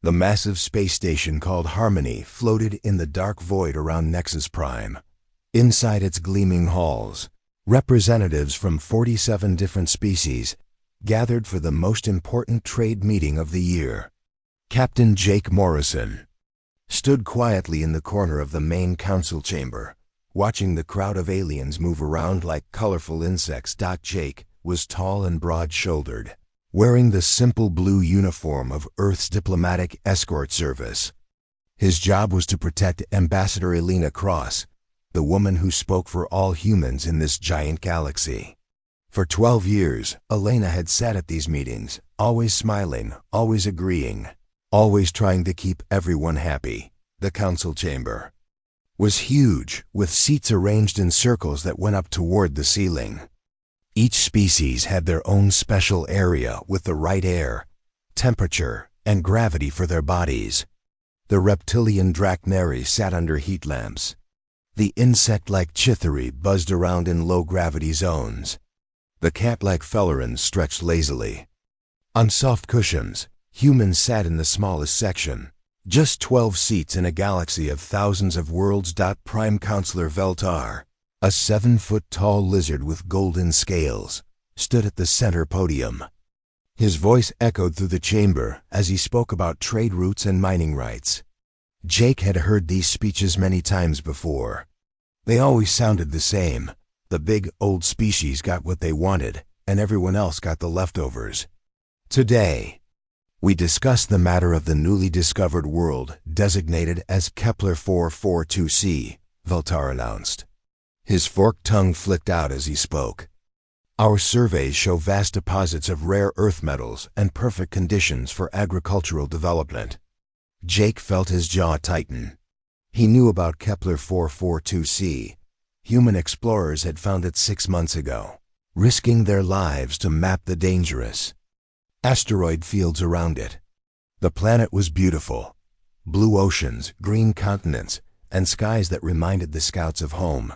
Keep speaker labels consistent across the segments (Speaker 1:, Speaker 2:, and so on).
Speaker 1: The massive space station called Harmony floated in the dark void around Nexus Prime. Inside its gleaming halls, representatives from 47 different species gathered for the most important trade meeting of the year. Captain Jake Morrison stood quietly in the corner of the main council chamber, watching the crowd of aliens move around like colorful insects. Jake was tall and broad-shouldered, wearing the simple blue uniform of Earth's diplomatic escort service. His job was to protect Ambassador Elena Cross, the woman who spoke for all humans in this giant galaxy. For 12 years, Elena had sat at these meetings, always smiling, always agreeing, always trying to keep everyone happy. The council chamber was huge, with seats arranged in circles that went up toward the ceiling. Each species had their own special area with the right air, temperature, and gravity for their bodies. The reptilian Drachneri sat under heat lamps. The insect-like Chitheri buzzed around in low-gravity zones. The cat-like Fellerans stretched lazily. On soft cushions, humans sat in the smallest section, just 12 seats in a galaxy of thousands of worlds. Prime Counselor Veltar, a 7-foot-tall lizard with golden scales, stood at the center podium. His voice echoed through the chamber as he spoke about trade routes and mining rights. Jake had heard these speeches many times before. They always sounded the same. The big, old species got what they wanted, and everyone else got the leftovers. Today, we discuss the matter of the newly discovered world designated as Kepler 442c, Veltar announced. His forked tongue flicked out as he spoke. Our surveys show vast deposits of rare earth metals and perfect conditions for agricultural development. Jake felt his jaw tighten. He knew about Kepler 442c. Human explorers had found it 6 months ago, risking their lives to map the dangerous asteroid fields around it. The planet was beautiful. Blue oceans, green continents, and skies that reminded the scouts of home.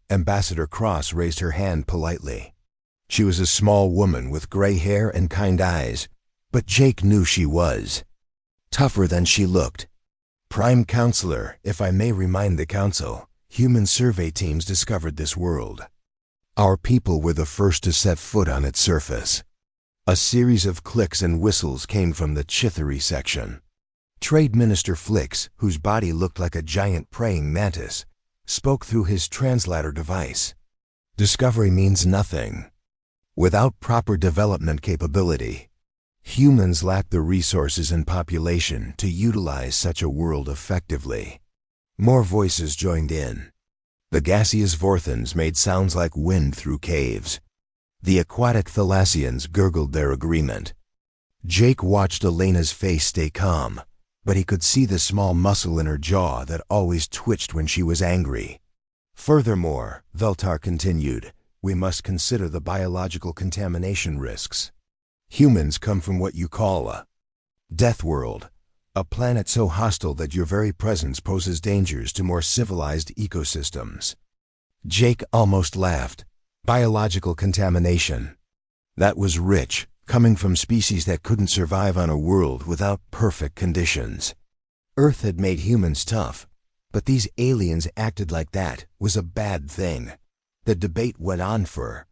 Speaker 1: Ambassador Cross raised her hand politely. She was a small woman with gray hair and kind eyes, but Jake knew she was tougher than she looked. Prime Counselor, if I may remind the Council, human survey teams discovered this world. Our people were the first to set foot on its surface. A series of clicks and whistles came from the Chitheri section. Trade Minister Flix, whose body looked like a giant praying mantis, spoke through his translator device. Discovery means nothing without proper development capability. Humans lack the resources and population to utilize such a world effectively. More voices joined in. The gaseous Vorthans made sounds like wind through caves. The aquatic Thalassians gurgled their agreement. Jake watched Elena's face stay calm, but he could see the small muscle in her jaw that always twitched when she was angry. Furthermore, Veltar continued, we must consider the biological contamination risks. Humans come from what you call a Deathworld, a planet so hostile that your very presence poses dangers to more civilized ecosystems. Jake almost laughed. Biological contamination. That was rich, coming from species that couldn't survive on a world without perfect conditions. Earth had made humans tough, but these aliens acted like that was a bad thing. The debate went on for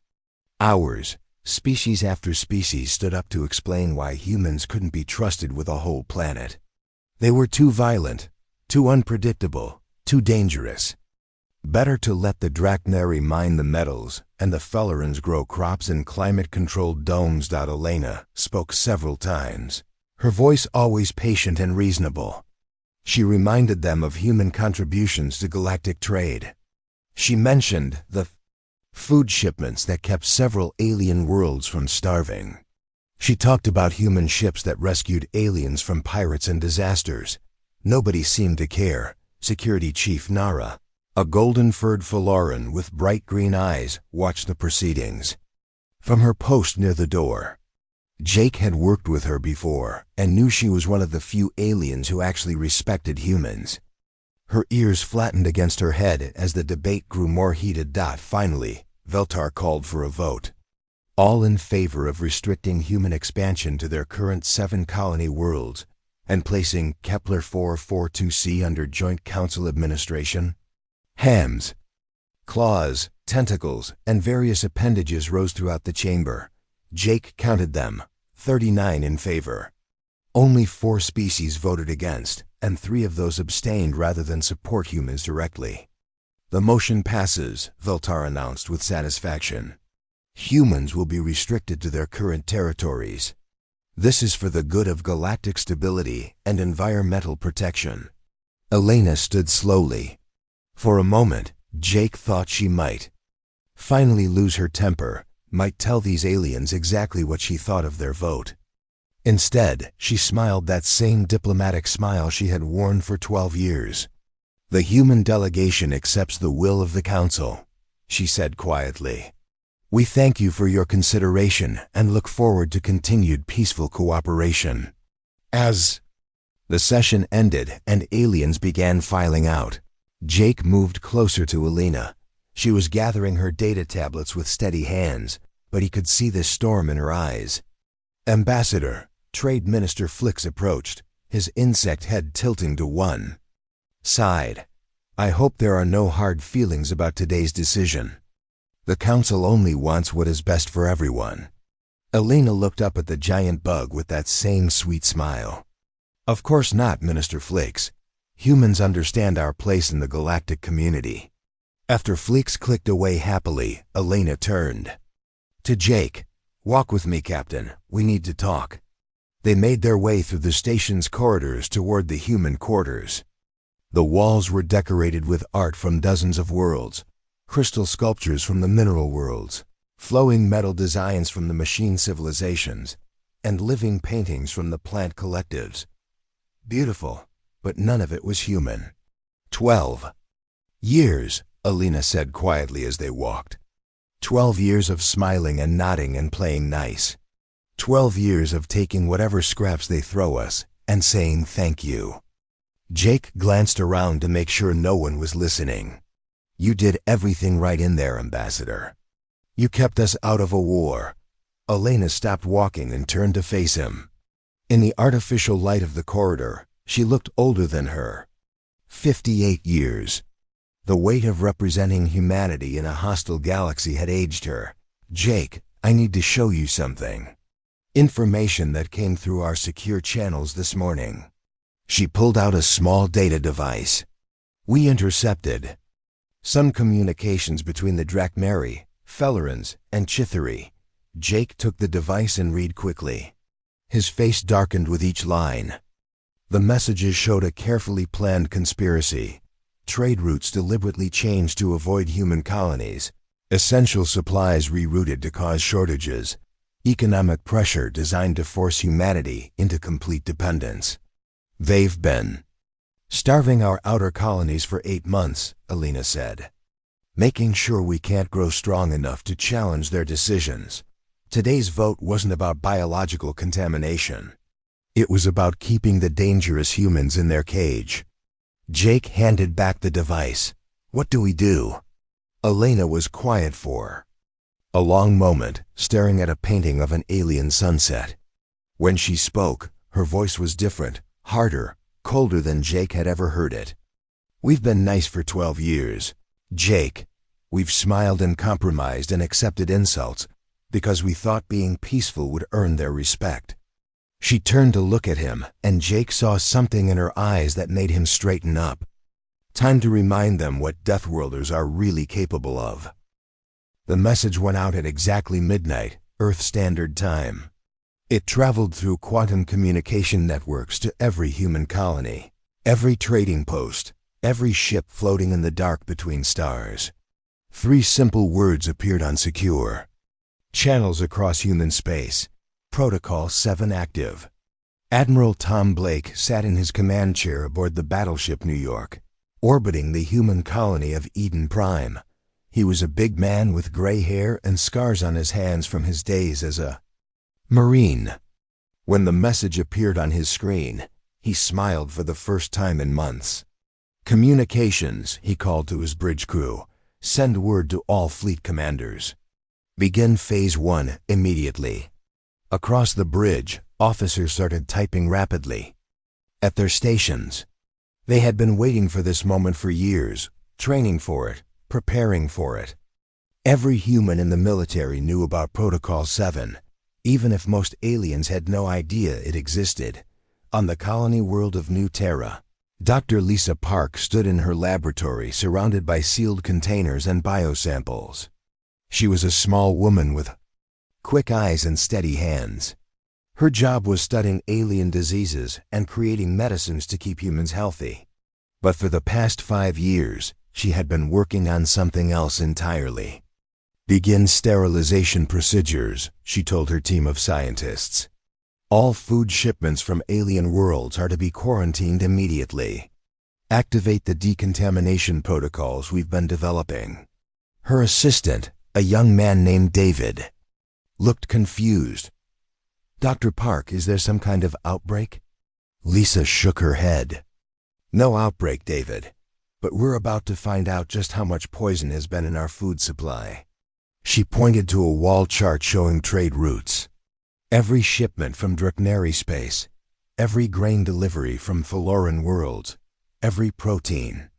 Speaker 1: hours. Species after species stood up to explain why humans couldn't be trusted with a whole planet. They were too violent, too unpredictable, too dangerous. Better to let the Drachneri mine the metals and the Fellerans grow crops in climate-controlled domes. Elena spoke several times, her voice always patient and reasonable. She reminded them of human contributions to galactic trade. She mentioned the food shipments that kept several alien worlds from starving. She talked about human ships that rescued aliens from pirates and disasters. Nobody seemed to care. Security Chief Nara, a golden-furred Falaran with bright green eyes, watched the proceedings from her post near the door. Jake had worked with her before and knew she was one of the few aliens who actually respected humans. Her ears flattened against her head as the debate grew more heated. Finally, Veltar called for a vote. All in favor of restricting human expansion to their current 7 colony worlds, and placing Kepler 442c under Joint Council administration. Hams, claws, tentacles, and various appendages rose throughout the chamber. Jake counted them, 39 in favor. Only 4 species voted against, and 3 of those abstained rather than support humans directly. The motion passes, Veltar announced with satisfaction. Humans will be restricted to their current territories. This is for the good of galactic stability and environmental protection. Elena stood slowly. For a moment, Jake thought she might finally lose her temper, might tell these aliens exactly what she thought of their vote. Instead, she smiled that same diplomatic smile she had worn for 12 years. The human delegation accepts the will of the Council, she said quietly. We thank you for your consideration and look forward to continued peaceful cooperation. As the session ended and aliens began filing out, Jake moved closer to Elena. She was gathering her data tablets with steady hands, but he could see the storm in her eyes. Ambassador, Trade Minister Flix approached, his insect head tilting to one side. I hope there are no hard feelings about today's decision. The Council only wants what is best for everyone. Elena looked up at the giant bug with that same sweet smile. Of course not, Minister Flix. Humans understand our place in the galactic community. After Flix clicked away happily, Elena turned to Jake. Walk with me, Captain. We need to talk. They made their way through the station's corridors toward the human quarters. The walls were decorated with art from dozens of worlds, crystal sculptures from the mineral worlds, flowing metal designs from the machine civilizations, and living paintings from the plant collectives. Beautiful, but none of it was human. 12 years, Elena said quietly as they walked. 12 years of smiling and nodding and playing nice. 12 years of taking whatever scraps they throw us and saying thank you. Jake glanced around to make sure no one was listening. You did everything right in there, Ambassador. You kept us out of a war. Elena stopped walking and turned to face him. In the artificial light of the corridor, she looked older than her. 58 years. The weight of representing humanity in a hostile galaxy had aged her. Jake, I need to show you something. Information that came through our secure channels this morning. She pulled out a small data device. We intercepted some communications between the Drakmeri, Fellerans, and Chithari. Jake took the device and read quickly. His face darkened with each line. The messages showed a carefully planned conspiracy. Trade routes deliberately changed to avoid human colonies. Essential supplies rerouted to cause shortages. Economic pressure designed to force humanity into complete dependence. They've been starving our outer colonies for 8 months, Elena said. Making sure we can't grow strong enough to challenge their decisions. Today's vote wasn't about biological contamination. It was about keeping the dangerous humans in their cage. Jake handed back the device. What do we do? Elena was quiet for a long moment, staring at a painting of an alien sunset. When she spoke, her voice was different, harder, colder than Jake had ever heard it. We've been nice for 12 years. Jake, we've smiled and compromised and accepted insults because we thought being peaceful would earn their respect. She turned to look at him, and Jake saw something in her eyes that made him straighten up. Time to remind them what Deathworlders are really capable of. The message went out at exactly midnight, Earth Standard Time. It traveled through quantum communication networks to every human colony, every trading post, every ship floating in the dark between stars. 3 simple words appeared on secure channels across human space. Protocol 7 active. Admiral Tom Blake sat in his command chair aboard the battleship New York, orbiting the human colony of Eden Prime. He was a big man with gray hair and scars on his hands from his days as a Marine. When the message appeared on his screen, he smiled for the first time in months. Communications, he called to his bridge crew. Send word to all fleet commanders. Begin Phase 1 immediately. Across the bridge, officers started typing rapidly. at their stations. They had been waiting for this moment for years, training for it, preparing for it. Every human in the military knew about Protocol 7, even if most aliens had no idea it existed. On the colony world of New Terra, Dr. Lisa Park stood in her laboratory surrounded by sealed containers and biosamples. She was a small woman with quick eyes and steady hands. Her job was studying alien diseases and creating medicines to keep humans healthy. But for the past 5 years, she had been working on something else entirely. "Begin sterilization procedures," she told her team of scientists. "All food shipments from alien worlds are to be quarantined immediately. Activate the decontamination protocols we've been developing." Her assistant, a young man named David, looked confused. "Dr. Park, is there some kind of outbreak?" Lisa shook her head. "No outbreak, David, but we're about to find out just how much poison has been in our food supply." She pointed to a wall chart showing trade routes. Every shipment from Draknari space, every grain delivery from Faloran worlds, every protein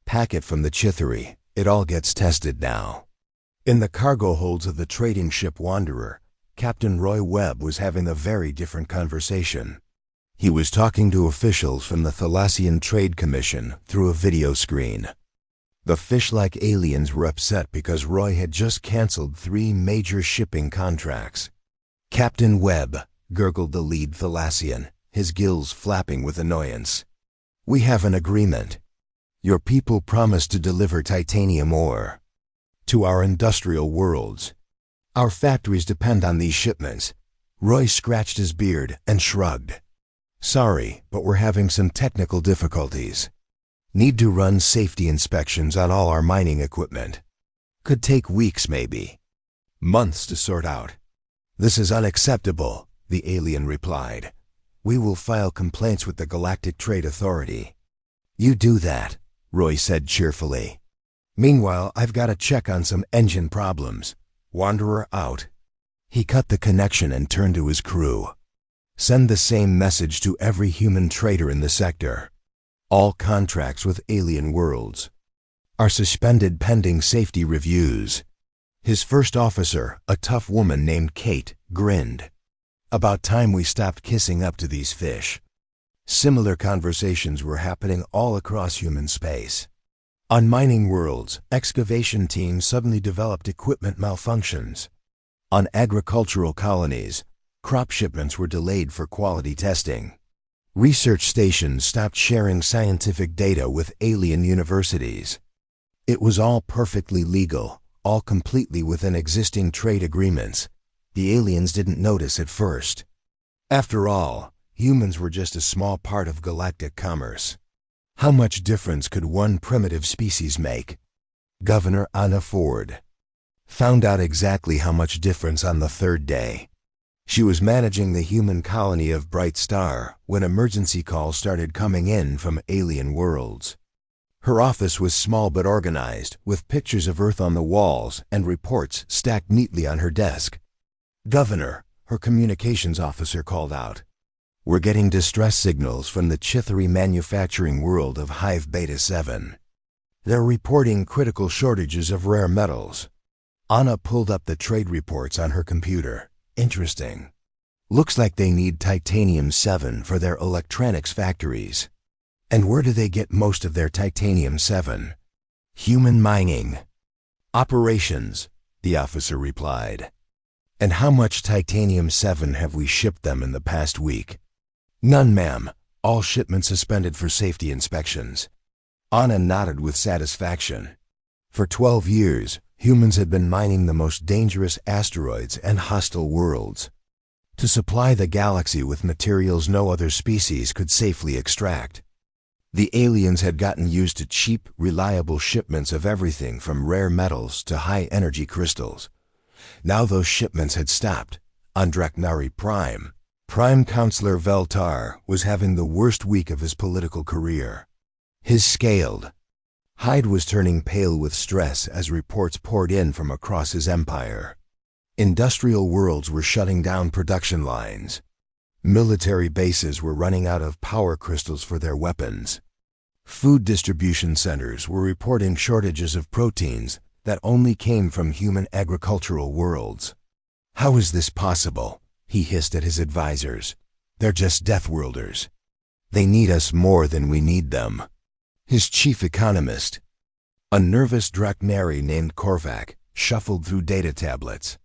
Speaker 1: packet from the Chithari, it all gets tested now. In the cargo holds of the trading ship Wanderer, Captain Roy Webb was having a very different conversation. He was talking to officials from the Thalassian Trade Commission through a video screen. The fish-like aliens were upset because Roy had just canceled 3 major shipping contracts. "Captain Webb," gurgled the lead Thalassian, his gills flapping with annoyance. "We have an agreement. Your people promised to deliver titanium ore to our industrial worlds. Our factories depend on these shipments." Roy scratched his beard and shrugged. "Sorry, but we're having some technical difficulties. Need to run safety inspections on all our mining equipment. Could take weeks, maybe months to sort out." "This is unacceptable," the alien replied. "We will file complaints with the Galactic Trade Authority." "You do that," Roy said cheerfully. "Meanwhile, I've got to check on some engine problems. Wanderer out." He cut the connection and turned to his crew. "Send the same message to every human trader in the sector. All contracts with alien worlds are suspended pending safety reviews." His first officer, a tough woman named Kate, grinned. "About time we stopped kissing up to these fish." Similar conversations were happening all across human space. On mining worlds, excavation teams suddenly developed equipment malfunctions. On agricultural colonies, crop shipments were delayed for quality testing. Research stations stopped sharing scientific data with alien universities. It was all perfectly legal, all completely within existing trade agreements. The aliens didn't notice at first. After all, humans were just a small part of galactic commerce. How much difference could one primitive species make? Governor Anna Ford found out exactly how much difference on the 3rd day. She was managing the human colony of Bright Star when emergency calls started coming in from alien worlds. Her office was small but organized, with pictures of Earth on the walls and reports stacked neatly on her desk. "Governor," her communications officer called out, "we're getting distress signals from the Chithari manufacturing world of Hive Beta 7. They're reporting critical shortages of rare metals." Anna pulled up the trade reports on her computer. "Interesting. Looks like they need titanium 7 for their electronics factories. And where do they get most of their titanium 7? Human mining operations," the officer replied. "And how much titanium 7 have we shipped them in the past week?" "None, ma'am. All shipments suspended for safety inspections." Anna nodded with satisfaction. For 12 years, humans had been mining the most dangerous asteroids and hostile worlds to supply the galaxy with materials no other species could safely extract. The aliens had gotten used to cheap, reliable shipments of everything from rare metals to high-energy crystals. Now those shipments had stopped. On Draknari Prime Counselor Veltar was having the worst week of his political career. His scaled hide was turning pale with stress as reports poured in from across his empire. Industrial worlds were shutting down production lines. Military bases were running out of power crystals for their weapons. Food distribution centers were reporting shortages of proteins that only came from human agricultural worlds. "How is this possible?" he hissed at his advisors. "They're just Deathworlders. They need us more than we need them." His chief economist, a nervous Draknari named Korvac, shuffled through data tablets.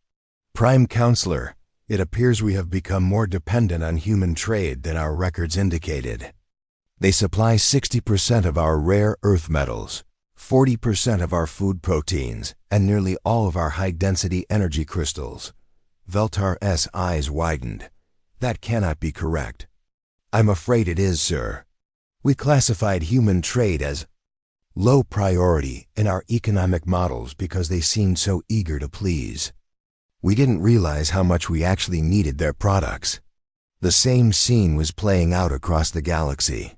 Speaker 1: "Prime Counselor, it appears we have become more dependent on human trade than our records indicated. They supply 60% of our rare earth metals, 40% of our food proteins, and nearly all of our high-density energy crystals." Veltar's eyes widened. "That cannot be correct." "I'm afraid it is, sir. We classified human trade as low priority in our economic models because they seemed so eager to please. We didn't realize how much we actually needed their products." The same scene was playing out across the galaxy.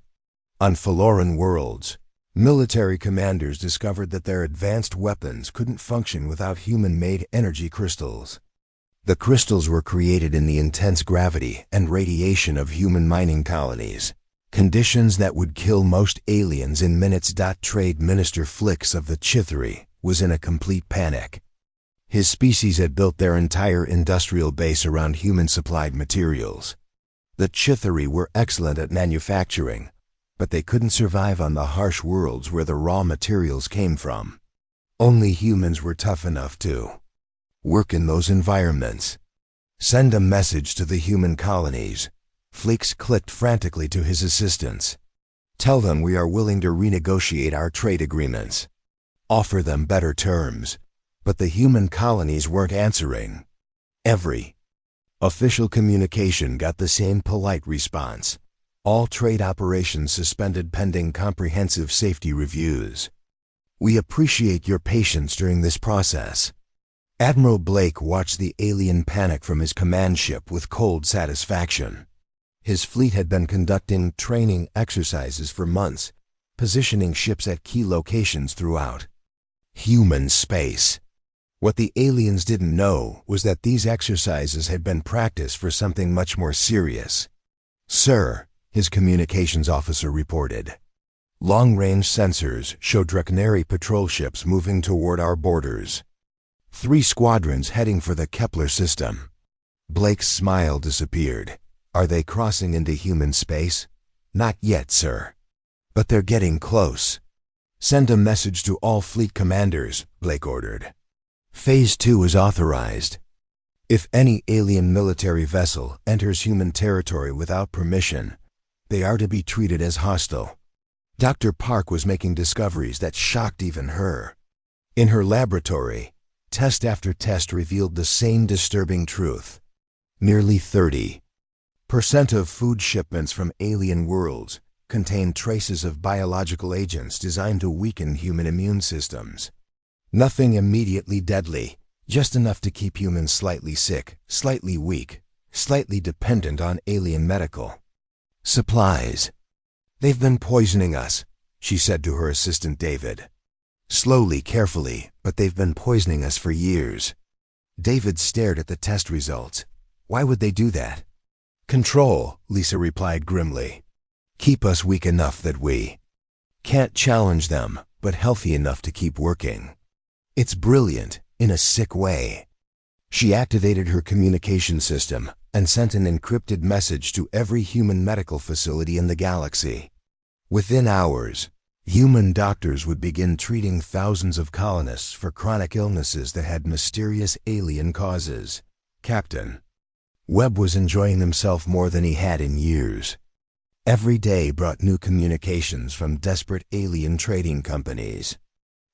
Speaker 1: On Faloran worlds, military commanders discovered that their advanced weapons couldn't function without human-made energy crystals. The crystals were created in the intense gravity and radiation of human mining colonies, conditions that would kill most aliens in minutes. Trade Minister Flix of the Chithri was in a complete panic. His species had built their entire industrial base around human-supplied materials. The Chithri were excellent at manufacturing, but they couldn't survive on the harsh worlds where the raw materials came from. Only humans were tough enough to work in those environments. "Send a message to the human colonies." Flix clicked frantically to his assistants. "Tell them we are willing to renegotiate our trade agreements. Offer them better terms." But the human colonies weren't answering. Every official communication got the same polite response: all trade operations suspended pending comprehensive safety reviews. "We appreciate your patience during this process." Admiral Blake watched the alien panic from his command ship with cold satisfaction. His fleet had been conducting training exercises for months, positioning ships at key locations throughout human space. What the aliens didn't know was that these exercises had been practiced for something much more serious. "Sir," his communications officer reported, "long-range sensors show Draknari patrol ships moving toward our borders. 3 squadrons heading for the Kepler system." Blake's smile disappeared. "Are they crossing into human space?" "Not yet, sir. But they're getting close." "Send a message to all fleet commanders," Blake ordered. Phase 2 is authorized. If any alien military vessel enters human territory without permission, they are to be treated as hostile. Dr. Park was making discoveries that shocked even her. In her laboratory, test after test revealed the same disturbing truth. Nearly 30% of food shipments from alien worlds contain traces of biological agents designed to weaken human immune systems. Nothing immediately deadly, just enough to keep humans slightly sick, slightly weak, slightly dependent on alien medical supplies. "They've been poisoning us," she said to her assistant David. "Slowly, carefully, but they've been poisoning us for years." David stared at the test results. "Why would they do that?" "Control," Lisa replied grimly. "Keep us weak enough that we can't challenge them, but healthy enough to keep working." It's brilliant, in a sick way. She activated her communication system and sent an encrypted message to every human medical facility in the galaxy. Within hours, human doctors would begin treating thousands of colonists for chronic illnesses that had mysterious alien causes. Captain Webb was enjoying himself more than he had in years. Every day brought new communications from desperate alien trading companies.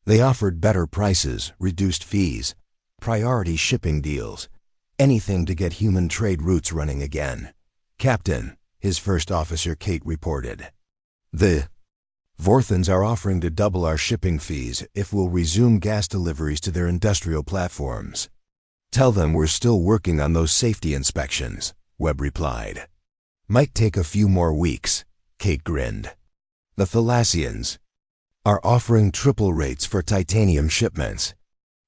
Speaker 1: They offered better prices, reduced fees, priority shipping deals, anything to get human trade routes running again. "Captain," his first officer Kate reported, "the Vorthans are offering to double our shipping fees if we'll resume gas deliveries to their industrial platforms." "Tell them we're still working on those safety inspections," Webb replied. "Might take a few more weeks," Kate grinned. "The Thalassians are offering triple rates for titanium shipments."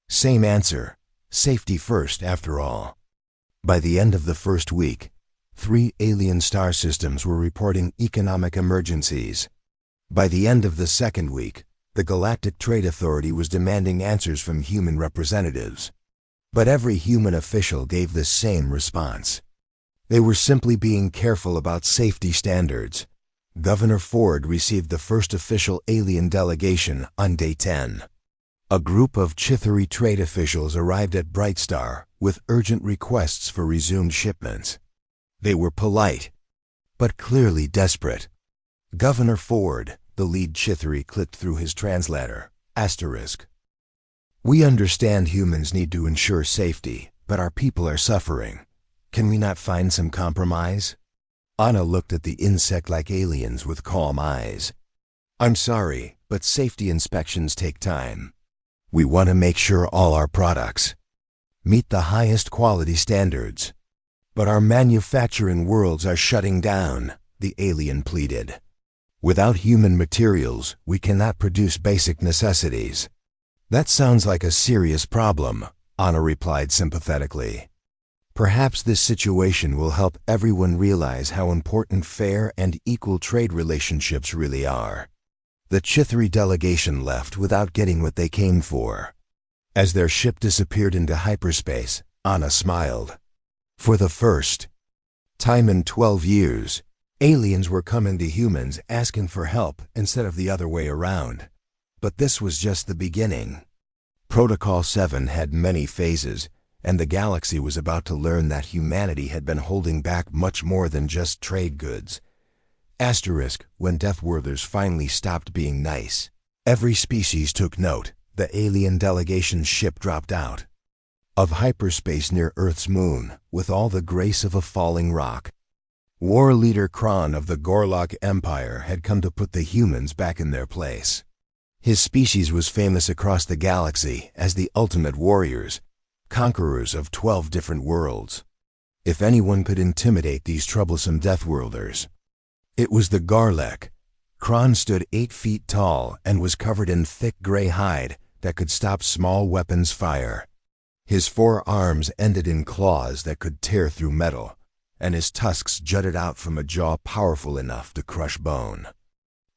Speaker 1: Same answer, safety first after all. By the end of the first week, 3 alien star systems were reporting economic emergencies. By the end of the second week, the Galactic Trade Authority was demanding answers from human representatives. But every human official gave the same response. They were simply being careful about safety standards. Governor Ford received the first official alien delegation on day 10. A group of Chithuri trade officials arrived at Brightstar with urgent requests for resumed shipments. They were polite, but clearly desperate. Governor Ford, the lead Chithuri, clicked through his translator. Asterisk. We understand humans need to ensure safety, but our people are suffering. Can we not find some compromise? Anna looked at the insect-like aliens with calm eyes. I'm sorry, but safety inspections take time. We want to make sure all our products meet the highest quality standards. But our manufacturing worlds are shutting down, the alien pleaded. Without human materials, we cannot produce basic necessities. That sounds like a serious problem, Anna replied sympathetically. Perhaps this situation will help everyone realize how important fair and equal trade relationships really are. The Chithuri delegation left without getting what they came for. As their ship disappeared into hyperspace, Anna smiled. For the first time in 12 years, aliens were coming to humans asking for help instead of the other way around. But this was just the beginning. Protocol 7 had many phases, and the galaxy was about to learn that humanity had been holding back much more than just trade goods. Asterisk, when Deathworlders finally stopped being nice. Every species took note. The alien delegation's ship dropped out of hyperspace near Earth's moon, with all the grace of a falling rock. War leader Kron of the Gorlok Empire had come to put the humans back in their place. His species was famous across the galaxy as the ultimate warriors, conquerors of 12 different worlds. If anyone could intimidate these troublesome Deathworlders, it was the Garlek. Kron stood 8 feet tall and was covered in thick gray hide that could stop small weapons fire. His 4 arms ended in claws that could tear through metal, and his tusks jutted out from a jaw powerful enough to crush bone.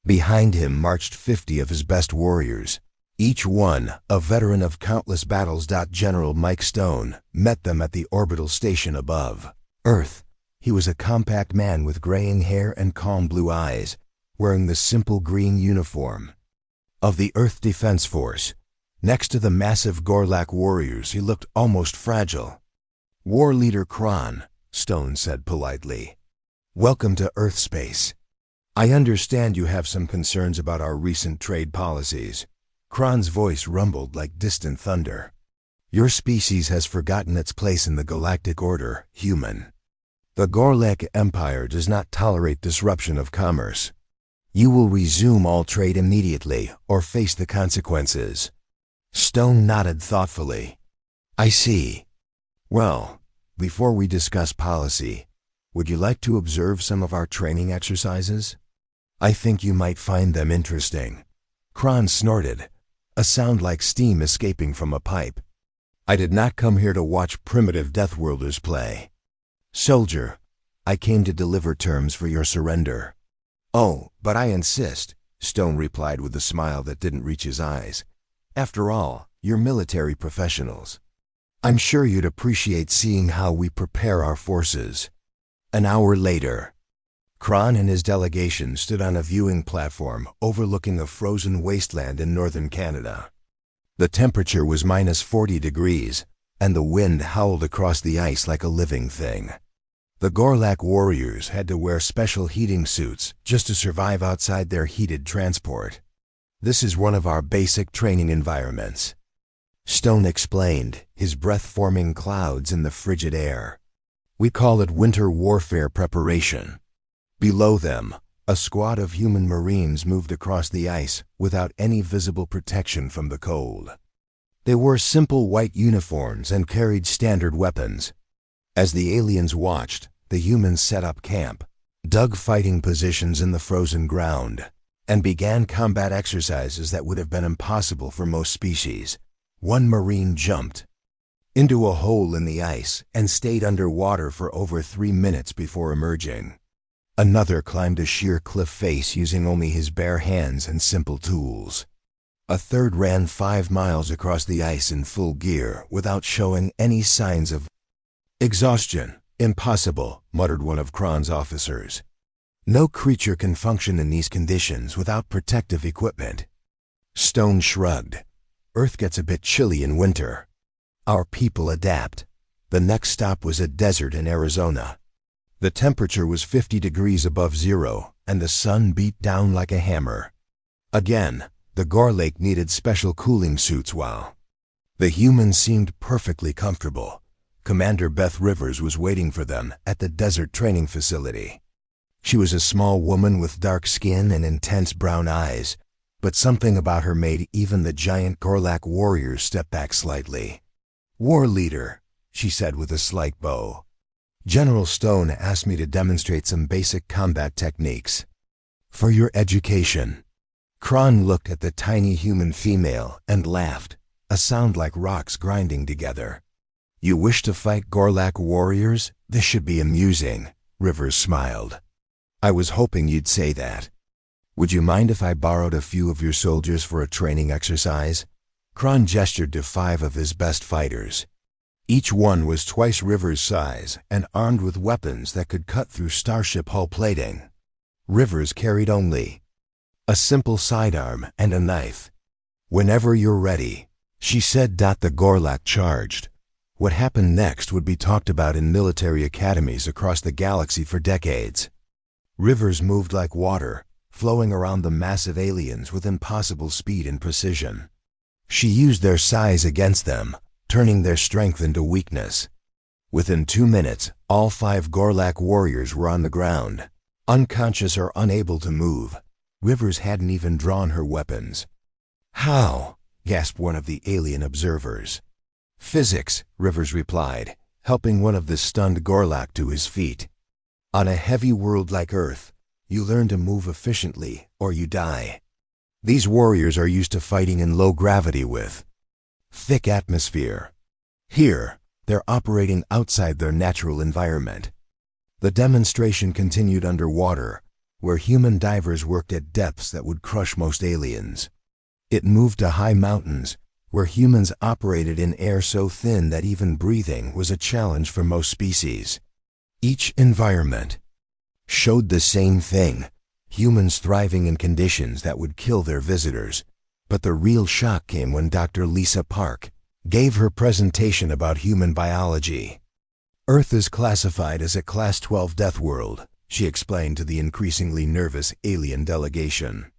Speaker 1: Behind him marched 50 of his best warriors, each one a veteran of countless battles. General Mike Stone met them at the orbital station above Earth. He was a compact man with graying hair and calm blue eyes, wearing the simple green uniform of the Earth Defense Force. Next to the massive Gorlak warriors, he looked almost fragile. War leader Kron, Stone said politely. Welcome to Earth space. I understand you have some concerns about our recent trade policies. Kron's voice rumbled like distant thunder. Your species has forgotten its place in the galactic order, human. The Gorlek Empire does not tolerate disruption of commerce. You will resume all trade immediately or face the consequences. Stone nodded thoughtfully. I see. Well, before we discuss policy, would you like to observe some of our training exercises? I think you might find them interesting. Kron snorted, a sound like steam escaping from a pipe. I did not come here to watch primitive Deathworlders play. Soldier, I came to deliver terms for your surrender. Oh, but I insist, Stone replied with a smile that didn't reach his eyes. After all, you're military professionals. I'm sure you'd appreciate seeing how we prepare our forces. An hour later, Kron and his delegation stood on a viewing platform overlooking a frozen wasteland in northern Canada. The temperature was -40 degrees, and the wind howled across the ice like a living thing. The Gorlak warriors had to wear special heating suits just to survive outside their heated transport. This is one of our basic training environments, Stone explained, his breath forming clouds in the frigid air. We call it winter warfare preparation. Below them, a squad of human marines moved across the ice without any visible protection from the cold. They wore simple white uniforms and carried standard weapons. As the aliens watched, the humans set up camp, dug fighting positions in the frozen ground, and began combat exercises that would have been impossible for most species. One Marine jumped into a hole in the ice and stayed underwater for over 3 minutes before emerging. Another climbed a sheer cliff face using only his bare hands and simple tools. A third ran 5 miles across the ice in full gear without showing any signs of exhaustion. Impossible, muttered one of Kron's officers. No creature can function in these conditions without protective equipment. Stone shrugged. Earth gets a bit chilly in winter. Our people adapt. The next stop was a desert in Arizona. The temperature was 50 degrees above zero, and the sun beat down like a hammer. Again, the Gorlake needed special cooling suits while the humans seemed perfectly comfortable. Commander Beth Rivers was waiting for them at the desert training facility. She was a small woman with dark skin and intense brown eyes, but something about her made even the giant Gorlak warriors step back slightly. "War leader," she said with a slight bow. "General Stone asked me to demonstrate some basic combat techniques. For your education." Kron looked at the tiny human female and laughed, a sound like rocks grinding together. "You wish to fight Gorlak warriors? This should be amusing," Rivers smiled. "I was hoping you'd say that. Would you mind if I borrowed a few of your soldiers for a training exercise?" Kron gestured to 5 of his best fighters. Each one was twice Rivers' size and armed with weapons that could cut through starship hull plating. Rivers carried only a simple sidearm and a knife. "Whenever you're ready," she said. The Gorlak charged. What happened next would be talked about in military academies across the galaxy for decades. Rivers moved like water, flowing around the massive aliens with impossible speed and precision. She used their size against them, turning their strength into weakness. Within 2 minutes, all 5 Gorlak warriors were on the ground, unconscious or unable to move. Rivers hadn't even drawn her weapons. "How?" gasped one of the alien observers. "Physics," Rivers replied, helping one of the stunned Gorlak to his feet. "On a heavy world like Earth, you learn to move efficiently or you die. These warriors are used to fighting in low gravity with thick atmosphere. Here, they're operating outside their natural environment." The demonstration continued underwater, where human divers worked at depths that would crush most aliens. It moved to high mountains, where humans operated in air so thin that even breathing was a challenge for most species. Each environment showed the same thing, humans thriving in conditions that would kill their visitors. But the real shock came when Dr. Lisa Park gave her presentation about human biology. "Earth is classified as a Class 12 death world," she explained to the increasingly nervous alien delegation.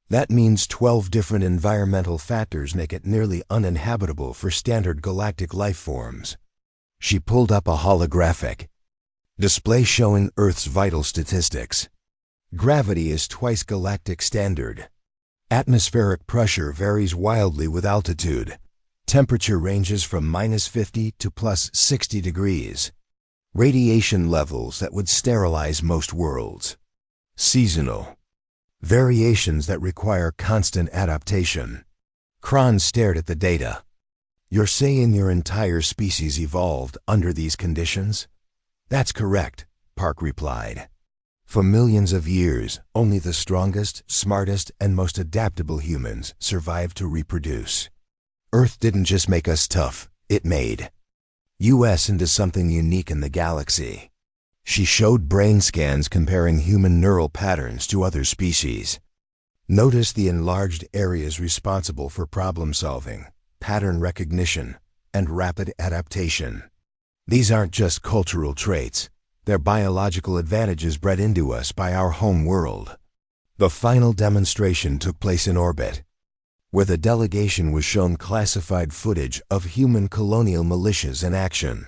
Speaker 1: "That means 12 different environmental factors make it nearly uninhabitable for standard galactic life forms." She pulled up a holographic display showing Earth's vital statistics. Gravity is twice galactic standard. Atmospheric pressure varies wildly with altitude. Temperature ranges from -50 to +60 degrees. Radiation levels that would sterilize most worlds. Seasonal variations that require constant adaptation. Kron stared at the data. "You're saying your entire species evolved under these conditions?" "That's correct," Park replied. "For millions of years, only the strongest, smartest, and most adaptable humans survived to reproduce. Earth didn't just make us tough, it made us into something unique in the galaxy." She showed brain scans comparing human neural patterns to other species. "Notice the enlarged areas responsible for problem solving, pattern recognition, and rapid adaptation. These aren't just cultural traits. They're biological advantages bred into us by our home world." The final demonstration took place in orbit, where the delegation was shown classified footage of human colonial militias in action.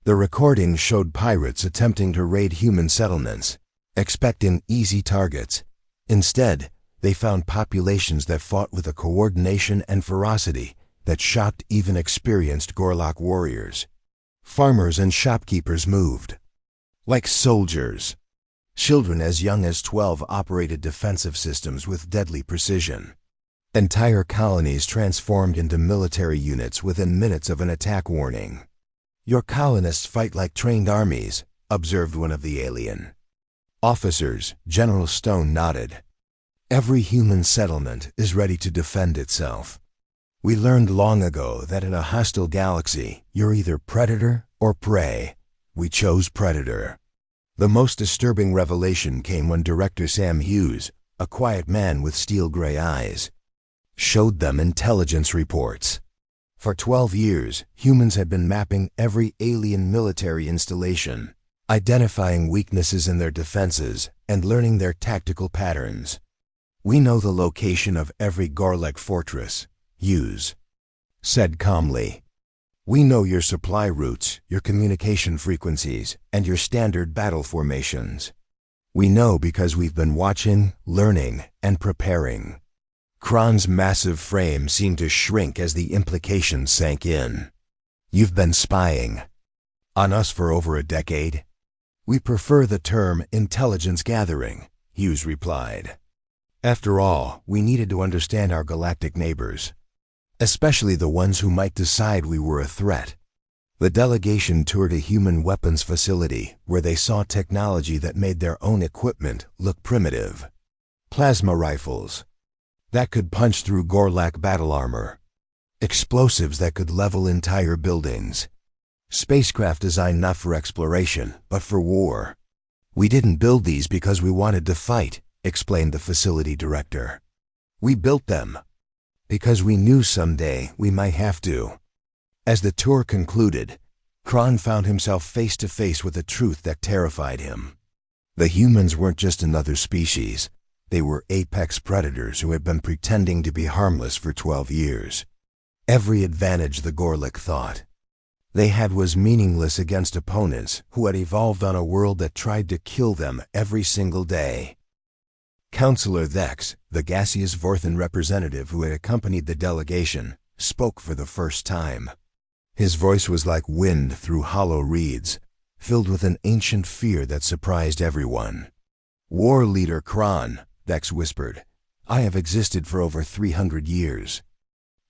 Speaker 1: The recording showed pirates attempting to raid human settlements, expecting easy targets. Instead, they found populations that fought with a coordination and ferocity that shocked even experienced Gorlak warriors. Farmers and shopkeepers moved like soldiers. Children as young as 12 operated defensive systems with deadly precision. Entire colonies transformed into military units within minutes of an attack warning. "Your colonists fight like trained armies," observed one of the alien officers. General Stone nodded. "Every human settlement is ready to defend itself. We learned long ago that in a hostile galaxy, you're either predator or prey. We chose predator." The most disturbing revelation came when director Sam Hughes, a quiet man with steel-gray eyes, showed them intelligence reports. For 12 years, humans had been mapping every alien military installation, identifying weaknesses in their defenses and learning their tactical patterns. "We know the location of every Gorlek fortress," Hughes said calmly. "We know your supply routes, your communication frequencies, and your standard battle formations. We know because we've been watching, learning, and preparing." Kron's massive frame seemed to shrink as the implications sank in. "You've been spying on us for over a decade?" "We prefer the term intelligence gathering," Hughes replied. "After all, we needed to understand our galactic neighbors, especially the ones who might decide we were a threat." The delegation toured a human weapons facility where they saw technology that made their own equipment look primitive. Plasma rifles that could punch through Gorlak battle armor, explosives that could level entire buildings, spacecraft designed not for exploration, but for war. "We didn't build these because we wanted to fight," explained the facility director. "We built them because we knew someday we might have to." As the tour concluded, Kron found himself face to face with a truth that terrified him. The humans weren't just another species. They were apex predators who had been pretending to be harmless for 12 years. Every advantage the Gorlek thought they had was meaningless against opponents who had evolved on a world that tried to kill them every single day. Counselor Thex, the gaseous Vorthan representative who had accompanied the delegation, spoke for the first time. His voice was like wind through hollow reeds, filled with an ancient fear that surprised everyone. "War leader Kron," Thex whispered, "I have existed for over 300 years.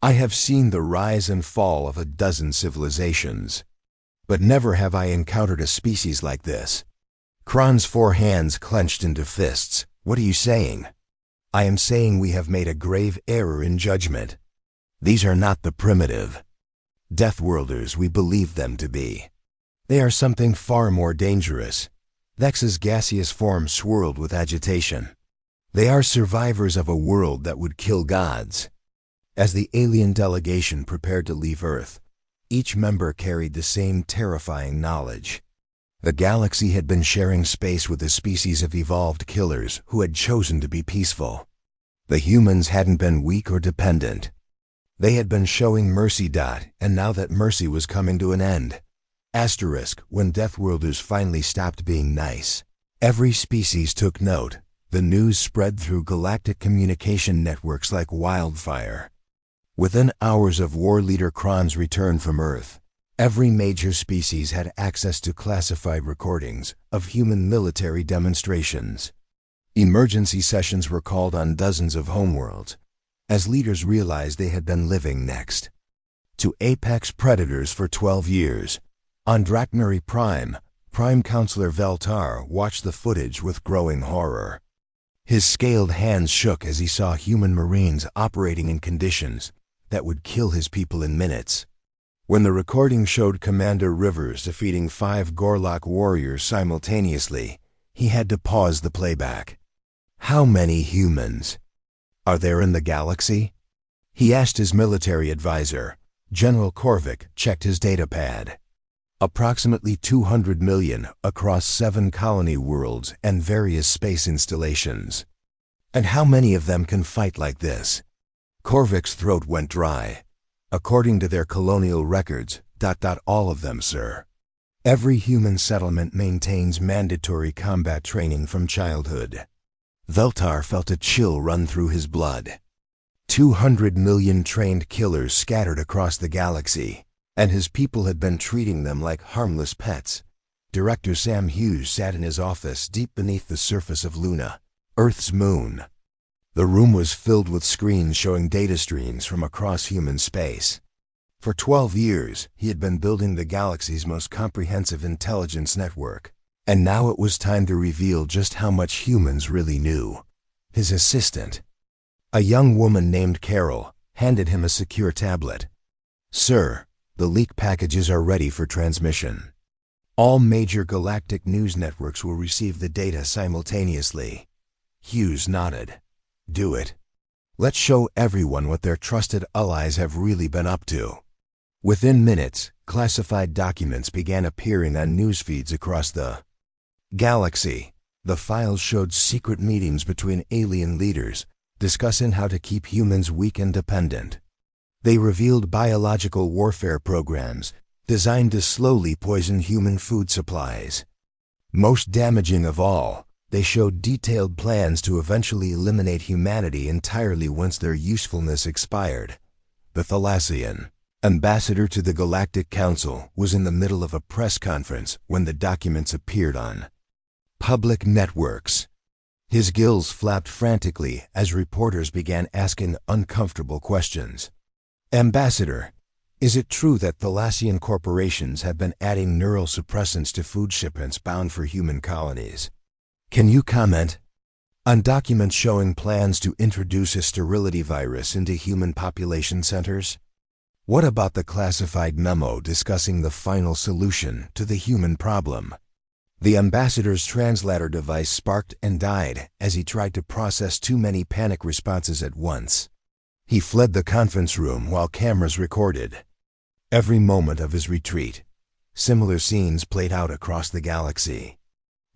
Speaker 1: I have seen the rise and fall of a dozen civilizations. But never have I encountered a species like this." Kron's 4 hands clenched into fists. "What are you saying?" "I am saying we have made a grave error in judgment. These are not the primitive Deathworlders we believe them to be. They are something far more dangerous." Thex's gaseous form swirled with agitation. "They are survivors of a world that would kill gods." As the alien delegation prepared to leave Earth, each member carried the same terrifying knowledge. The galaxy had been sharing space with a species of evolved killers who had chosen to be peaceful. The humans hadn't been weak or dependent. They had been showing mercy. And now that mercy was coming to an end. When Deathworlders finally stopped being nice. Every species took note. The news spread through galactic communication networks like wildfire. Within hours of War Leader Kron's return from Earth, every major species had access to classified recordings of human military demonstrations. Emergency sessions were called on dozens of homeworlds, as leaders realized they had been living next to apex predators for 12 years. On Draknari Prime, Prime Counselor Veltar watched the footage with growing horror. His scaled hands shook as he saw human Marines operating in conditions that would kill his people in minutes. When the recording showed Commander Rivers defeating 5 Gorlak warriors simultaneously, he had to pause the playback. "How many humans are there in the galaxy?" he asked his military advisor. General Korvik checked his datapad. "Approximately 200 million across 7 colony worlds and various space installations." "And how many of them can fight like this?" Korvik's throat went dry. "According to their colonial records, all of them, sir. Every human settlement maintains mandatory combat training from childhood." Veltar felt a chill run through his blood. 200 million trained killers scattered across the galaxy, and his people had been treating them like harmless pets. Director Sam Hughes sat in his office deep beneath the surface of Luna, Earth's moon. The room was filled with screens showing data streams from across human space. For 12 years, he had been building the galaxy's most comprehensive intelligence network. And now it was time to reveal just how much humans really knew. His assistant, a young woman named Carol, handed him a secure tablet. "Sir, the leak packages are ready for transmission. All major galactic news networks will receive the data simultaneously." Hughes nodded. "Do it. Let's show everyone what their trusted allies have really been up to." Within minutes, classified documents began appearing on news feeds across the galaxy. The files showed secret meetings between alien leaders, discussing how to keep humans weak and dependent. They revealed biological warfare programs designed to slowly poison human food supplies. Most damaging of all, they showed detailed plans to eventually eliminate humanity entirely once their usefulness expired. The Thalassian, ambassador to the Galactic Council, was in the middle of a press conference when the documents appeared on public networks. His gills flapped frantically as reporters began asking uncomfortable questions. "Ambassador, is it true that Thalassian corporations have been adding neural suppressants to food shipments bound for human colonies? Can you comment on documents showing plans to introduce a sterility virus into human population centers? What about the classified memo discussing the final solution to the human problem?" The ambassador's translator device sparked and died as he tried to process too many panic responses at once. He fled the conference room while cameras recorded every moment of his retreat. Similar scenes played out across the galaxy.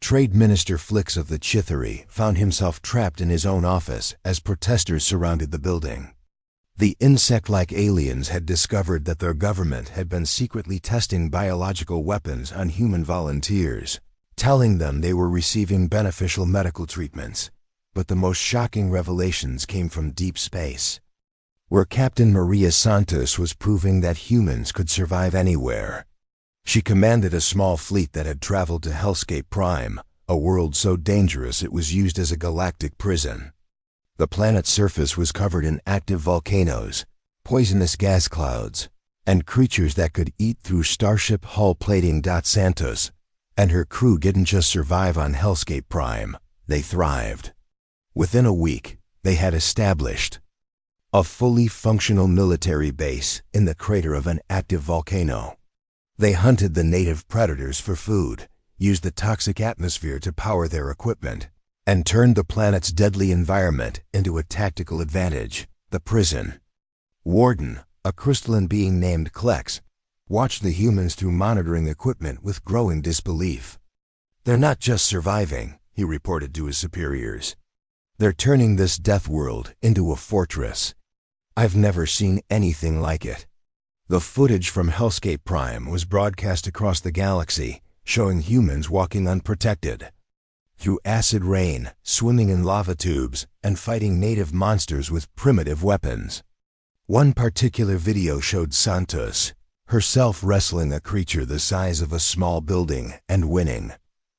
Speaker 1: Trade Minister Flix of the Chithari found himself trapped in his own office as protesters surrounded the building. The insect-like aliens had discovered that their government had been secretly testing biological weapons on human volunteers, telling them they were receiving beneficial medical treatments. But the most shocking revelations came from deep space, where Captain Maria Santos was proving that humans could survive anywhere. She commanded a small fleet that had traveled to Hellscape Prime, a world so dangerous it was used as a galactic prison. The planet's surface was covered in active volcanoes, poisonous gas clouds, and creatures that could eat through starship hull plating. Santos and her crew didn't just survive on Hellscape Prime, they thrived. Within a week, they had established a fully functional military base in the crater of an active volcano. They hunted the native predators for food, used the toxic atmosphere to power their equipment, and turned the planet's deadly environment into a tactical advantage. The prison warden, a crystalline being named Klex, watched the humans through monitoring equipment with growing disbelief. "They're not just surviving," he reported to his superiors. "They're turning this death world into a fortress. I've never seen anything like it." The footage from Hellscape Prime was broadcast across the galaxy, showing humans walking unprotected through acid rain, swimming in lava tubes, and fighting native monsters with primitive weapons. One particular video showed Santos herself wrestling a creature the size of a small building and winning.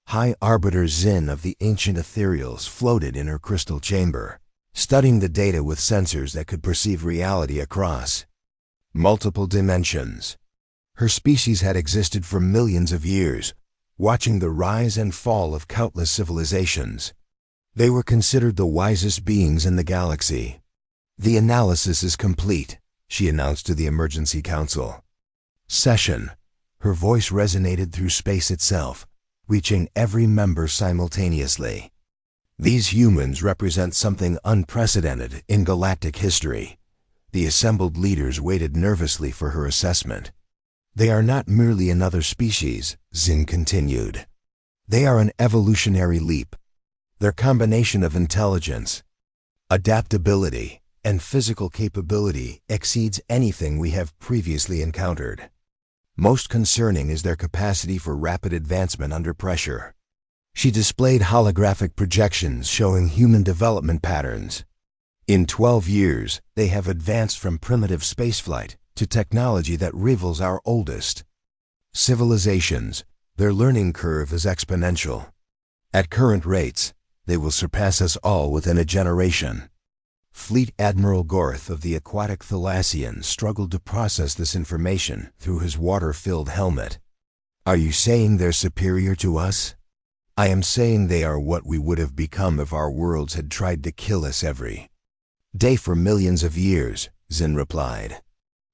Speaker 1: High Arbiter Zin of the ancient ethereals floated in her crystal chamber, studying the data with sensors that could perceive reality across multiple dimensions. Her species had existed for millions of years, watching the rise and fall of countless civilizations. They were considered the wisest beings in the galaxy. "The analysis is complete," she announced to the Emergency Council. "Session." Her voice resonated through space itself, reaching every member simultaneously. "These humans represent something unprecedented in galactic history." The assembled leaders waited nervously for her assessment. "They are not merely another species," Zin continued. "They are an evolutionary leap. Their combination of intelligence, adaptability, and physical capability exceeds anything we have previously encountered. Most concerning is their capacity for rapid advancement under pressure." She displayed holographic projections showing human development patterns. In 12 years, they have advanced from primitive spaceflight to technology that rivals our oldest civilizations. Their learning curve is exponential. At current rates, they will surpass us all within a generation. Fleet Admiral Gorth of the aquatic Thalassian struggled to process this information through his water-filled helmet. Are you saying they're superior to us? I am saying they are what we would have become if our worlds had tried to kill us every day for millions of years, Zin replied.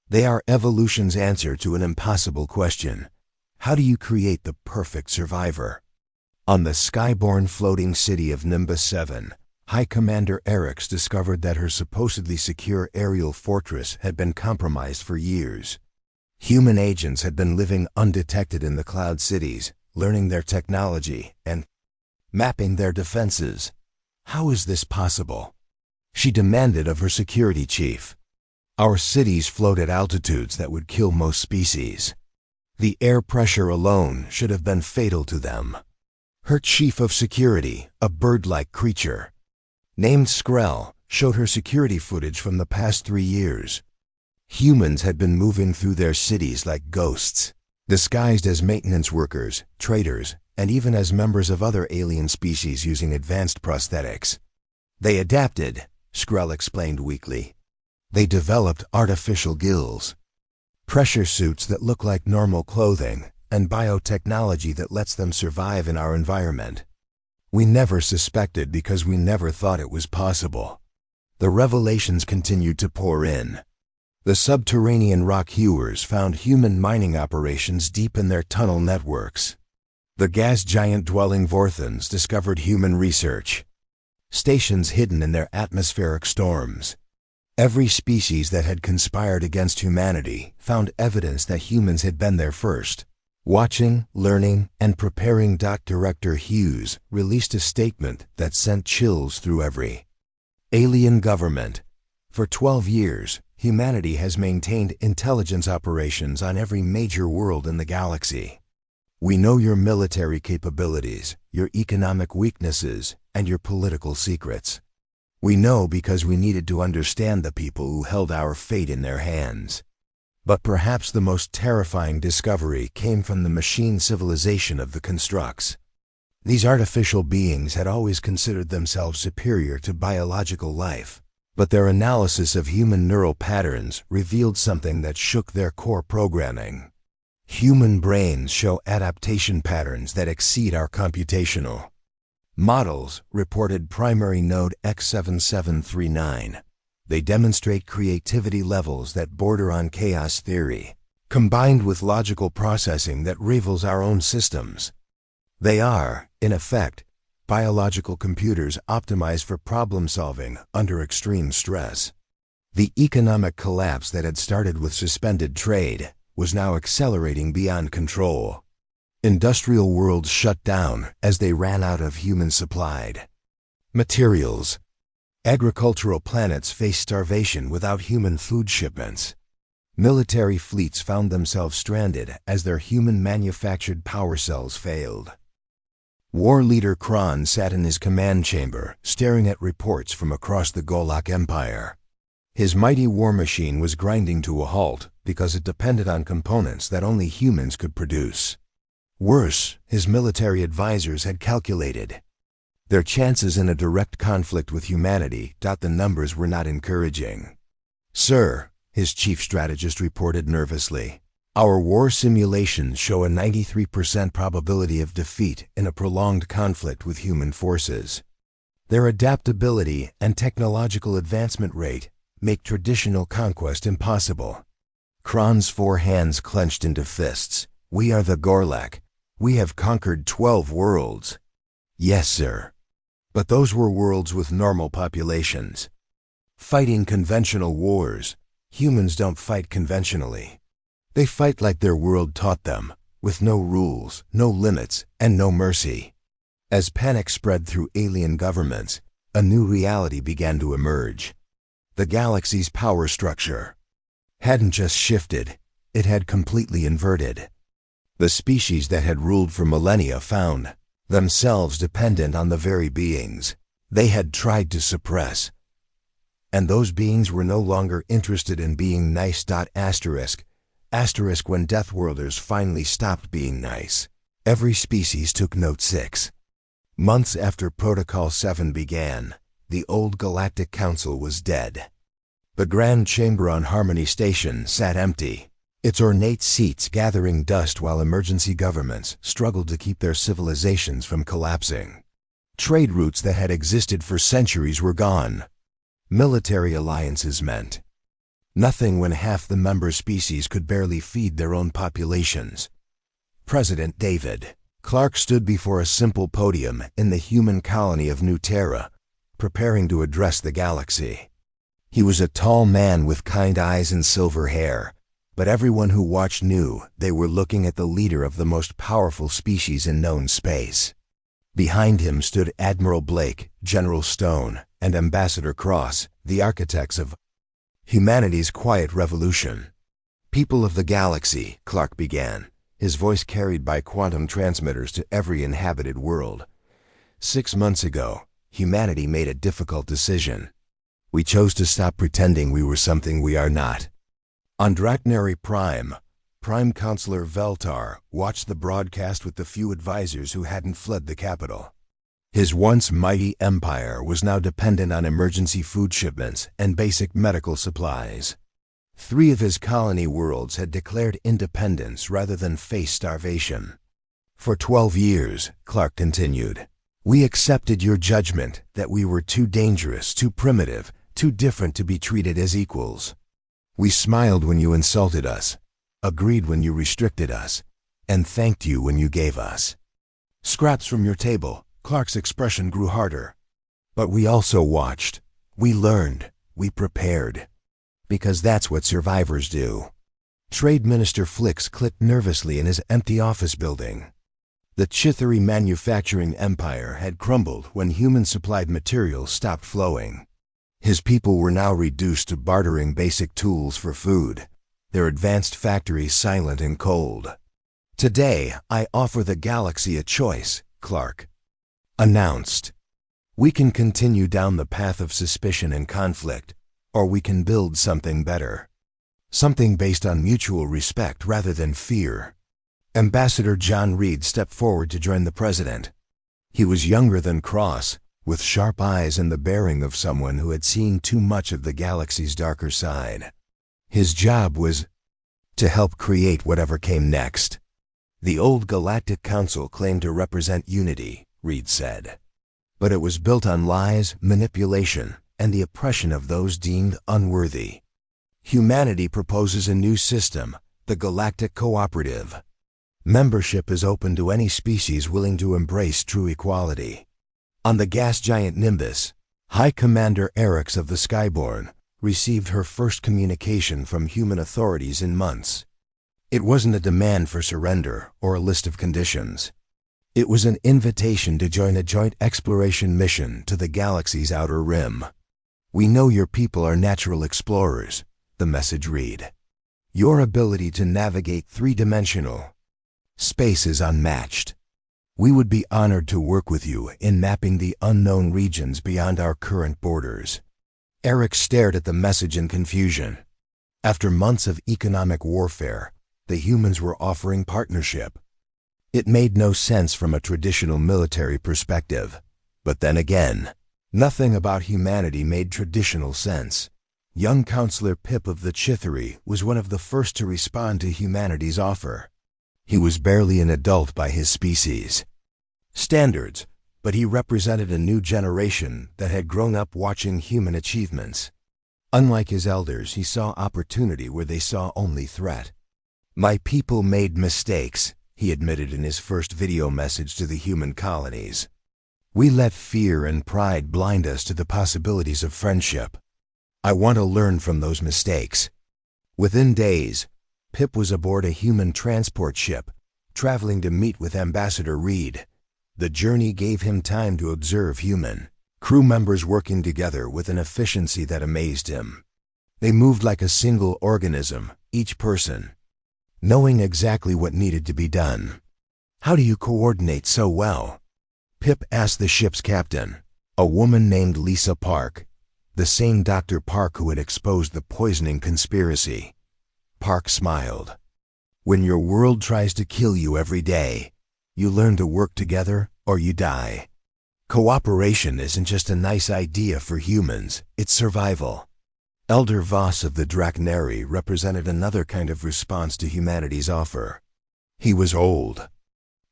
Speaker 1: They are evolution's answer to an impossible question. How do you create the perfect survivor? On the skyborne floating city of Nimbus 7, High Commander Erix discovered that her supposedly secure aerial fortress had been compromised for years. Human agents had been living undetected in the cloud cities, learning their technology and mapping their defenses. How is this possible? She demanded of her security chief. Our cities float at altitudes that would kill most species. The air pressure alone should have been fatal to them. Her chief of security, a bird-like creature named Skrell, showed her security footage from the past 3 years. Humans had been moving through their cities like ghosts, disguised as maintenance workers, traders, and even as members of other alien species using advanced prosthetics. They adapted, Skrell explained weakly. They developed artificial gills, pressure suits that look like normal clothing, and biotechnology that lets them survive in our environment. We never suspected because we never thought it was possible. The revelations continued to pour in. The subterranean rock hewers found human mining operations deep in their tunnel networks. The gas giant dwelling Vorthans discovered human research stations hidden in their atmospheric storms. Every species that had conspired against humanity found evidence that humans had been there first. Watching, learning, and preparing. Director Hughes released a statement that sent chills through every alien government. For 12 years, humanity has maintained intelligence operations on every major world in the galaxy. We know your military capabilities, your economic weaknesses, and your political secrets. We know because we needed to understand the people who held our fate in their hands. But perhaps the most terrifying discovery came from the machine civilization of the constructs. These artificial beings had always considered themselves superior to biological life, but their analysis of human neural patterns revealed something that shook their core programming. Human brains show adaptation patterns that exceed our computational models, reported Primary Node X7739. They demonstrate creativity levels that border on chaos theory, combined with logical processing that rivals our own systems. They are, in effect, biological computers optimized for problem-solving under extreme stress. The economic collapse that had started with suspended trade was now accelerating beyond control. Industrial worlds shut down as they ran out of human-supplied materials. Agricultural planets faced starvation without human food shipments. Military fleets found themselves stranded as their human-manufactured power cells failed. War leader Kron sat in his command chamber, staring at reports from across the Golak Empire. His mighty war machine was grinding to a halt because it depended on components that only humans could produce. Worse, his military advisors had calculated their chances in a direct conflict with humanity. The numbers were not encouraging. Sir, his chief strategist reported nervously, our war simulations show a 93% probability of defeat in a prolonged conflict with human forces. Their adaptability and technological advancement rate make traditional conquest impossible. Kron's 4 hands clenched into fists. We are the Gorlak. We have conquered 12 worlds. Yes, sir. But those were worlds with normal populations. Fighting conventional wars, humans don't fight conventionally. They fight like their world taught them, with no rules, no limits, and no mercy. As panic spread through alien governments, a new reality began to emerge. The galaxy's power structure hadn't just shifted, it had completely inverted. The species that had ruled for millennia found themselves dependent on the very beings they had tried to suppress. And those beings were no longer interested in being nice. Asterisk when Deathworlders finally stopped being nice. Every species took note. 6 months after Protocol 7 began, the old Galactic Council was dead. The Grand Chamber on Harmony Station sat empty, its ornate seats gathering dust while emergency governments struggled to keep their civilizations from collapsing. Trade routes that had existed for centuries were gone. Military alliances meant nothing when half the member species could barely feed their own populations. President David Clark stood before a simple podium in the human colony of New Terra, preparing to address the galaxy. He was a tall man with kind eyes and silver hair, but everyone who watched knew they were looking at the leader of the most powerful species in known space. Behind him stood Admiral Blake, General Stone, and Ambassador Cross, the architects of humanity's quiet revolution. People of the galaxy, Clark began, his voice carried by quantum transmitters to every inhabited world. 6 months ago, humanity made a difficult decision. We chose to stop pretending we were something we are not. On Draknari Prime Counselor Veltar watched the broadcast with the few advisors who hadn't fled the capital. His once mighty empire was now dependent on emergency food shipments and basic medical supplies. 3 of his colony worlds had declared independence rather than face starvation. For 12 years, Clark continued, we accepted your judgment that we were too dangerous, too primitive, too different to be treated as equals. We smiled when you insulted us, agreed when you restricted us, and thanked you when you gave us scraps from your table. Clark's expression grew harder. But we also watched, we learned, we prepared. Because that's what survivors do. Trade Minister Flix clicked nervously in his empty office building. The Chithari manufacturing empire had crumbled when human-supplied materials stopped flowing. His people were now reduced to bartering basic tools for food, their advanced factories silent and cold. Today, I offer the galaxy a choice, Clark announced. We can continue down the path of suspicion and conflict, or we can build something better. Something based on mutual respect rather than fear. Ambassador John Reed stepped forward to join the president. He was younger than Cross, with sharp eyes and the bearing of someone who had seen too much of the galaxy's darker side. His job was to help create whatever came next. The old Galactic Council claimed to represent unity, Reed said. But it was built on lies, manipulation, and the oppression of those deemed unworthy. Humanity proposes a new system, the Galactic Cooperative. Membership is open to any species willing to embrace true equality. On the gas giant Nimbus, High Commander Erix of the Skyborn received her first communication from human authorities in months. It wasn't a demand for surrender or a list of conditions. It was an invitation to join a joint exploration mission to the galaxy's outer rim. We know your people are natural explorers, the message read. Your ability to navigate three-dimensional space is unmatched. We would be honored to work with you in mapping the unknown regions beyond our current borders. Eric stared at the message in confusion. After months of economic warfare, the humans were offering partnership. It made no sense from a traditional military perspective. But then again, nothing about humanity made traditional sense. Young Counselor Pip of the Chithari was one of the first to respond to humanity's offer. He was barely an adult by his species standards, but he represented a new generation that had grown up watching human achievements. Unlike his elders, he saw opportunity where they saw only threat. My people made mistakes, he admitted in his first video message to the human colonies. We let fear and pride blind us to the possibilities of friendship. I want to learn from those mistakes. Within days, Pip was aboard a human transport ship, traveling to meet with Ambassador Reed. The journey gave him time to observe human crew members working together with an efficiency that amazed him. They moved like a single organism, each person knowing exactly what needed to be done. How do you coordinate so well? Pip asked the ship's captain, a woman named Lisa Park, the same Dr. Park who had exposed the poisoning conspiracy. Park smiled. When your world tries to kill you every day, you learn to work together or you die. Cooperation isn't just a nice idea for humans, it's survival. Elder Voss of the Drakneri represented another kind of response to humanity's offer. He was old,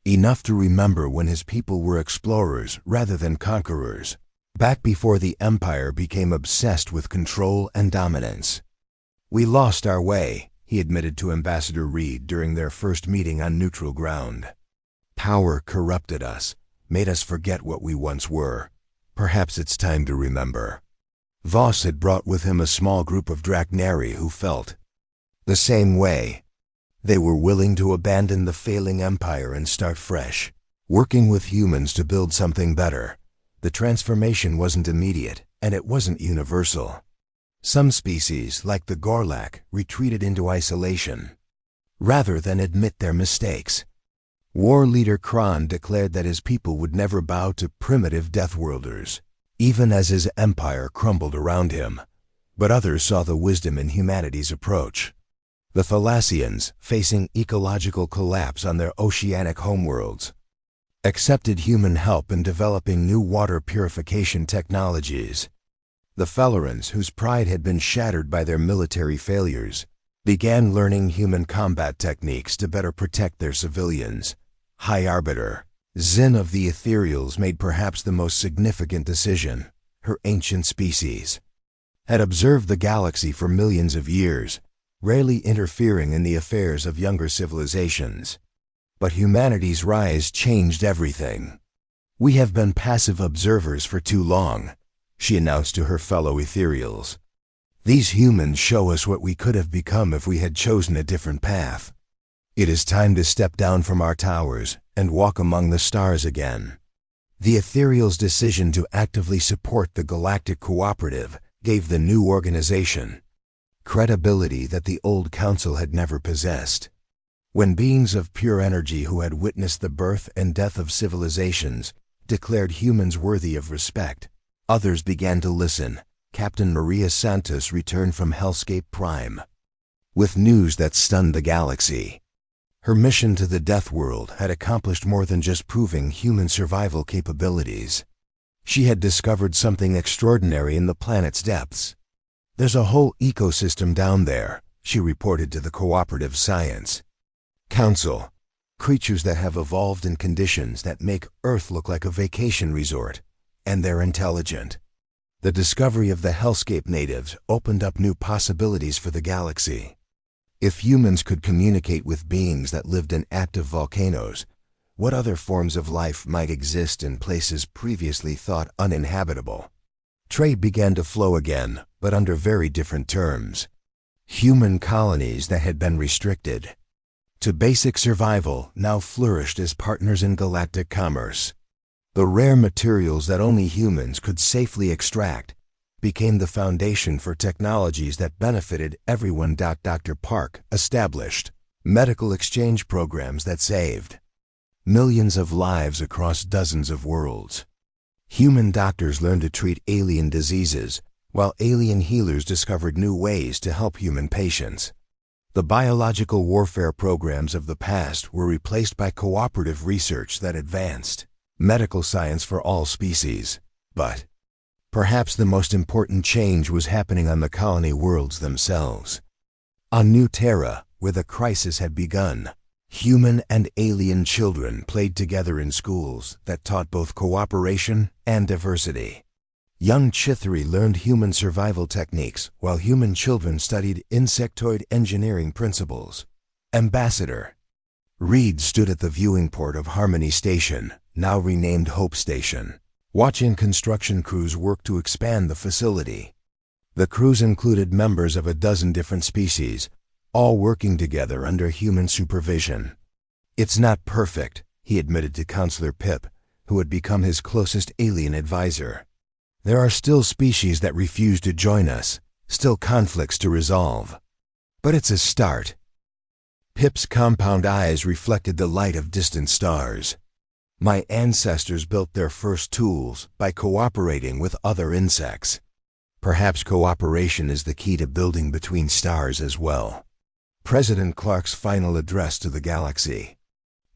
Speaker 1: enough to remember when his people were explorers rather than conquerors, back before the Empire became obsessed with control and dominance. "We lost our way," he admitted to Ambassador Reed during their first meeting on neutral ground. "Power corrupted us, made us forget what we once were. Perhaps it's time to remember." Voss had brought with him a small group of Drakneri who felt the same way. They were willing to abandon the failing empire and start fresh, working with humans to build something better. The transformation wasn't immediate, and it wasn't universal. Some species, like the Gorlak, retreated into isolation, rather than admit their mistakes. War leader Kron declared that his people would never bow to primitive Deathworlders, even as his empire crumbled around him. But others saw the wisdom in humanity's approach. The Thalassians, facing ecological collapse on their oceanic homeworlds, accepted human help in developing new water purification technologies. The Fellerans, whose pride had been shattered by their military failures, began learning human combat techniques to better protect their civilians. High Arbiter Zin of the Ethereals made perhaps the most significant decision. Her ancient species had observed the galaxy for millions of years, rarely interfering in the affairs of younger civilizations. But humanity's rise changed everything. "We have been passive observers for too long," she announced to her fellow Ethereals. "These humans show us what we could have become if we had chosen a different path. It is time to step down from our towers and walk among the stars again." The Ethereals' decision to actively support the Galactic Cooperative gave the new organization credibility that the old council had never possessed. When beings of pure energy who had witnessed the birth and death of civilizations declared humans worthy of respect, others began to listen. Captain Maria Santos returned from Hellscape Prime with news that stunned the galaxy. Her mission to the Death World had accomplished more than just proving human survival capabilities. She had discovered something extraordinary in the planet's depths. "There's a whole ecosystem down there," she reported to the Cooperative Science Council. "Creatures that have evolved in conditions that make Earth look like a vacation resort. And they're intelligent." The discovery of the Hellscape natives opened up new possibilities for the galaxy. If humans could communicate with beings that lived in active volcanoes, what other forms of life might exist in places previously thought uninhabitable? Trade began to flow again, but under very different terms. Human colonies that had been restricted to basic survival now flourished as partners in galactic commerce. The rare materials that only humans could safely extract became the foundation for technologies that benefited everyone. Dr. Park established medical exchange programs that saved millions of lives across dozens of worlds. Human doctors learned to treat alien diseases, while alien healers discovered new ways to help human patients. The biological warfare programs of the past were replaced by cooperative research that advanced medical science for all species. But perhaps the most important change was happening on the colony worlds themselves. On New Terra, where the crisis had begun, human and alien children played together in schools that taught both cooperation and diversity. Young Chithri learned human survival techniques, while human children studied insectoid engineering principles. Ambassador Reed stood at the viewing port of Harmony Station, now renamed Hope Station, watching construction crews work to expand the facility. The crews included members of a dozen different species, all working together under human supervision. "It's not perfect," he admitted to Counselor Pip, who had become his closest alien advisor. "There are still species that refuse to join us, still conflicts to resolve. But it's a start." Pip's compound eyes reflected the light of distant stars. "My ancestors built their first tools by cooperating with other insects. Perhaps cooperation is the key to building between stars as well." President Clark's final address to the galaxy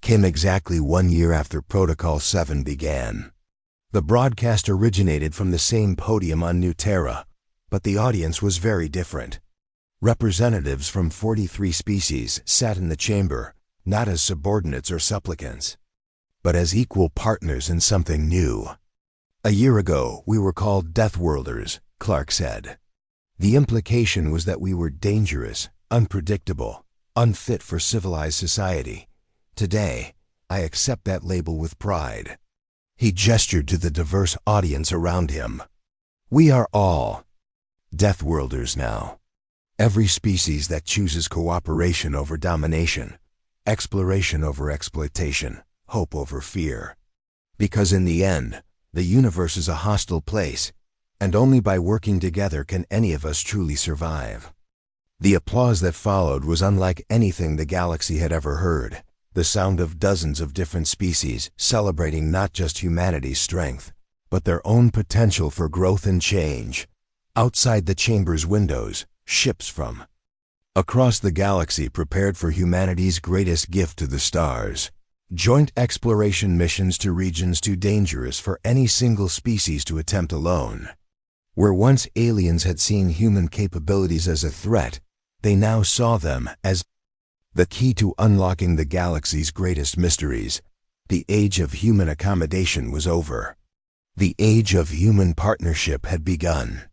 Speaker 1: came exactly 1 year after Protocol 7 began. The broadcast originated from the same podium on New Terra, but the audience was very different. Representatives from 43 species sat in the chamber, not as subordinates or supplicants, but as equal partners in something new. "A year ago, we were called Deathworlders," Clark said. "The implication was that we were dangerous, unpredictable, unfit for civilized society. Today, I accept that label with pride." He gestured to the diverse audience around him. "We are all Deathworlders now. Every species that chooses cooperation over domination, exploration over exploitation, hope over fear. Because in the end, the universe is a hostile place, and only by working together can any of us truly survive." The applause that followed was unlike anything the galaxy had ever heard, the sound of dozens of different species celebrating not just humanity's strength, but their own potential for growth and change. Outside the chamber's windows, ships from across the galaxy prepared for humanity's greatest gift to the stars. Joint exploration missions to regions too dangerous for any single species to attempt alone. Where once aliens had seen human capabilities as a threat, they now saw them as the key to unlocking the galaxy's greatest mysteries. The age of human accommodation was over. The age of human partnership had begun.